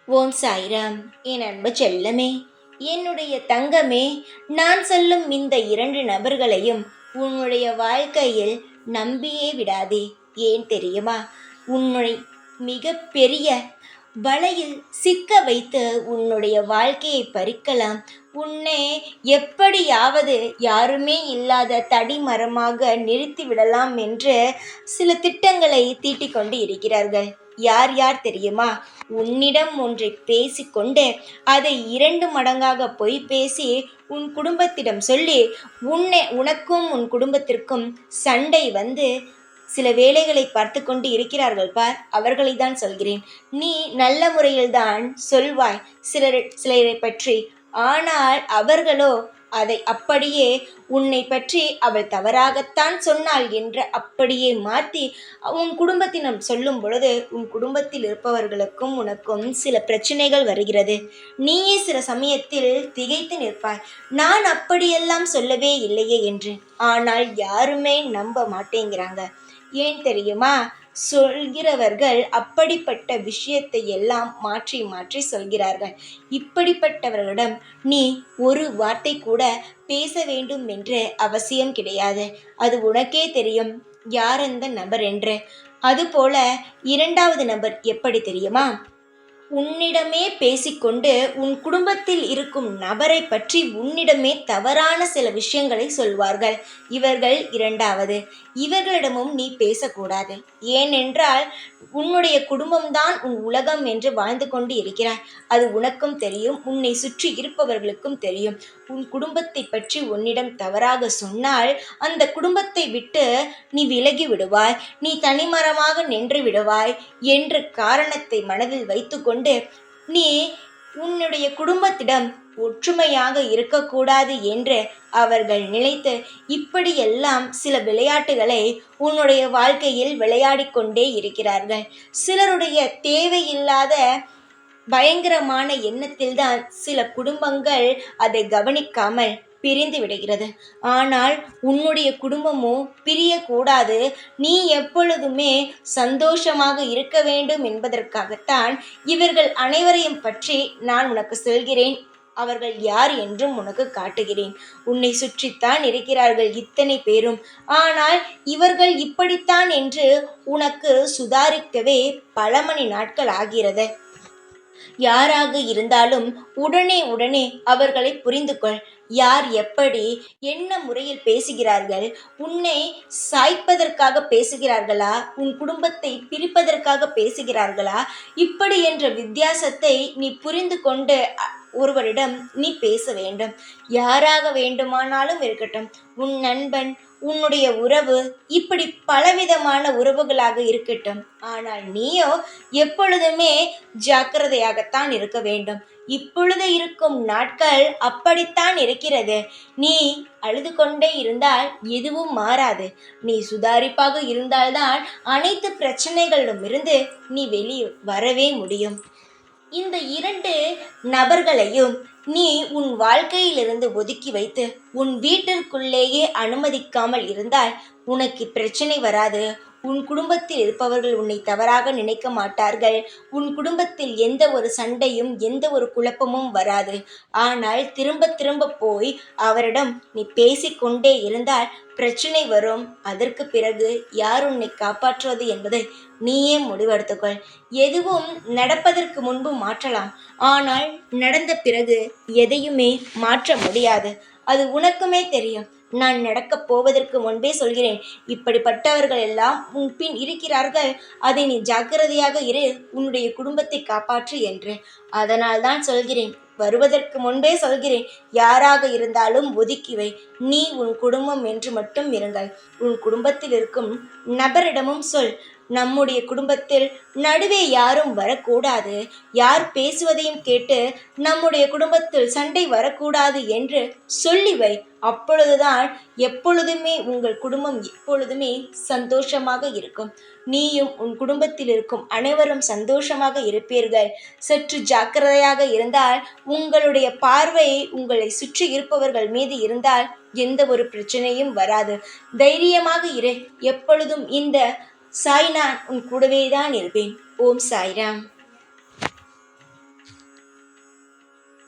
ஓம் சாய்ராம். என் அன்பு செல்லமே, என்னுடைய தங்கமே, நான் சொல்லும் இந்த 2 நபர்களையும் உன்னுடைய வாழ்க்கையில் நம்பியே விடாதே. ஏன் தெரியுமா? உன்னை மிக பெரிய வலையில் சிக்க வைத்து உன்னுடைய வாழ்க்கையை பறிக்கலாம். உன்னை எப்படியாவது யாருமே இல்லாத தடிமரமாக நிறுத்தி விடலாம் என்று சில திட்டங்களை தீட்டிக் கொண்டு இருக்கிறார்கள். யார் யார் தெரியுமா? உன்னிடம் ஒன்றை பேசிக்கொண்டு அதை 2 மடங்காக பொய் பேசி உன் குடும்பத்திடம் சொல்லி உனக்கும் உன் குடும்பத்திற்கும் சண்டை வந்து சில வேலைகளை பார்த்து கொண்டு இருக்கிறார்கள் பார். அவர்களை தான் சொல்கிறேன். நீ நல்ல முறையில்தான் சொல்வாய் சிலரை பற்றி. ஆனால் அவர்களோ அதை அப்படியே உன்னை பற்றி அவள் தவறாகத்தான் சொன்னாள் என்று அப்படியே மாற்றி உன் குடும்பத்தினம் சொல்லும் பொழுது உன் குடும்பத்தில் இருப்பவர்களுக்கும் உனக்கும் சில பிரச்சனைகள் வருகிறது. நீயே சில சமயத்தில் திகைத்து நிற்பாய். நான் அப்படியெல்லாம் சொல்லவே இல்லையே என்று. ஆனால் யாருமே நம்ப மாட்டேங்கிறாங்க. ஏன் தெரியுமா? சொல்கிறவர்கள் அப்படிப்பட்ட விஷயத்தை எல்லாம் மாற்றி மாற்றி சொல்கிறார்கள். இப்படிப்பட்டவர்களிடம் நீ ஒரு வார்த்தை கூட பேச வேண்டும் என்று அவசியம் கிடையாது. அது உனக்கே தெரியும் யார் அந்த நபர் என்று. அதுபோல 2வது நபர் எப்படி தெரியுமா? உன்னிடமே பேசிக்கொண்டு உன் குடும்பத்தில் இருக்கும் நபரை பற்றி உன்னிடமே தவறான சில விஷயங்களை சொல்வார்கள். இவர்கள் 2வது. இவர்களிடமும் நீ பேசக்கூடாது. ஏனென்றால் உன்னுடைய குடும்பம்தான் உன் உலகம் என்று வாழ்ந்து கொண்டு இருக்கிறாய். அது உனக்கும் தெரியும், உன்னை சுற்றி இருப்பவர்களுக்கும் தெரியும். உன் குடும்பத்தை பற்றி உன்னிடம் தவறாக சொன்னால் அந்த குடும்பத்தை விட்டு நீ விலகி விடுவாய், நீ தனிமரமாக நின்று விடுவாய் என்ற காரணத்தை மனதில் வைத்துக்கொண்டு நீ உன்னுடைய குடும்பத்திடம் ஒற்றுமையாக இருக்கக்கூடாது என்று அவர்கள் நினைத்து இப்படியெல்லாம் சில விளையாட்டுகளை உன்னுடைய வாழ்க்கையில் விளையாடிக்கொண்டே இருக்கிறார்கள். சிலருடைய தேவையில்லாத பயங்கரமான எண்ணத்தில்தான் சில குடும்பங்கள் அதை கவனிக்காமல் பிரிந்து விடுகிறது. ஆனால் உன்னுடைய குடும்பமோ பிரியக்கூடாது. நீ எப்பொழுதுமே சந்தோஷமாக இருக்க வேண்டும் என்பதற்காகத்தான் இவர்கள் அனைவரையும் பற்றி நான் உனக்கு சொல்கிறேன். அவர்கள் யார் என்றும் உனக்கு காட்டுகிறேன். உன்னை சுற்றித்தான் இருக்கிறார்கள் இத்தனை பேரும். ஆனால் இவர்கள் இப்படித்தான் என்று உனக்கு சுதாரிக்கவே பல மணி நாட்கள் ஆகிறது. யாராக இருந்தாலும் உடனே அவர்களை புரிந்து கொள். யார் எப்படி என்ன முறையில் பேசுகிறார்கள்? உன்னை சாய்ப்பதற்காக பேசுகிறார்களா? உன் குடும்பத்தை பிரிப்பதற்காக பேசுகிறார்களா? இப்படி என்ற வித்தியாசத்தை நீ புரிந்து கொண்டு ஒருவரிடம் நீ பேச வேண்டும். யாராக வேண்டுமானாலும் இருக்கட்டும், உன் நண்பன், உன்னுடைய உறவு, இப்படி பலவிதமான உறவுகளாக இருக்கட்டும். ஆனால் நீயோ எப்பொழுதுமே ஜாக்கிரதையாகத்தான் இருக்க வேண்டும். இப்பொழுது இருக்கும் நாட்கள் அப்படித்தான் இருக்கிறது. நீ அழுது கொண்டே இருந்தால் எதுவும் மாறாது. நீ சுதாரிப்பாக இருந்தால்தான் அனைத்து பிரச்சனைகளிலுமிருந்து நீ வெளியே வரவே முடியும். இந்த 2 நபர்களையும் நீ உன் வாழ்க்கையிலிருந்து ஒதுக்கி வைத்து உன் வீட்டிற்குள்ளேயே அனுமதிக்காமல் இருந்தால் உனக்கு பிரச்சனை வராது. உன் குடும்பத்தில் இருப்பவர்கள் உன்னை தவறாக நினைக்க மாட்டார்கள். உன் குடும்பத்தில் எந்த ஒரு சண்டையும் எந்த ஒரு குழப்பமும் வராது. ஆனால் திரும்ப திரும்ப போய் அவரிடம் நீ பேசிக்கொண்டே இருந்தால் பிரச்சனை வரும். அதற்கு பிறகு யார் உன்னை காப்பாற்றுவது என்பதை நீயே முடிவெடுத்துக்கொள். எதுவும் நடப்பதற்கு முன்பு மாற்றலாம். ஆனால் நடந்த பிறகு எதையுமே மாற்ற முடியாது. அது உனக்குமே தெரியும். நான் நடக்கப் போவதற்கு முன்பே சொல்கிறேன். இப்படிப்பட்டவர்கள் எல்லாம் உன் பின் இருக்கிறார்கள். அதை நீ ஜாக்கிரதையாக இரு, உன்னுடைய குடும்பத்தை காப்பாற்று என்று. அதனால் தான் சொல்கிறேன். வருவதற்கு முன்பே சொல்கிறேன். யாராக இருந்தாலும் ஒதுக்கிவை. நீ உன் குடும்பம் என்று மட்டும் இருங்கள். உன் குடும்பத்தில் இருக்கும் நபரிடமும் சொல், நம்முடைய குடும்பத்தில் நடுவே யாரும் வரக்கூடாது. யார் பேசுவதையும் கேட்டு நம்முடைய குடும்பத்தில் சண்டை வரக்கூடாது என்று சொல்லிவை. அப்பொழுதுதான் எப்பொழுதுமே உங்கள் குடும்பம் எப்பொழுதுமே சந்தோஷமாக இருக்கும். நீயும் உன் குடும்பத்தில் இருக்கும் அனைவரும் சந்தோஷமாக இருப்பீர்கள். சற்று ஜாக்கிரதையாக இருந்தால் உங்களுடைய பார்வை உங்களை சுற்றி இருப்பவர்கள் மீது இருந்தால் எந்த ஒரு பிரச்சனையும் வராது. தைரியமாக இரு. எப்பொழுதும் இந்த சாய் நான் உன் கூடவே தான் இருப்பேன். ஓம் சாய்ராம்.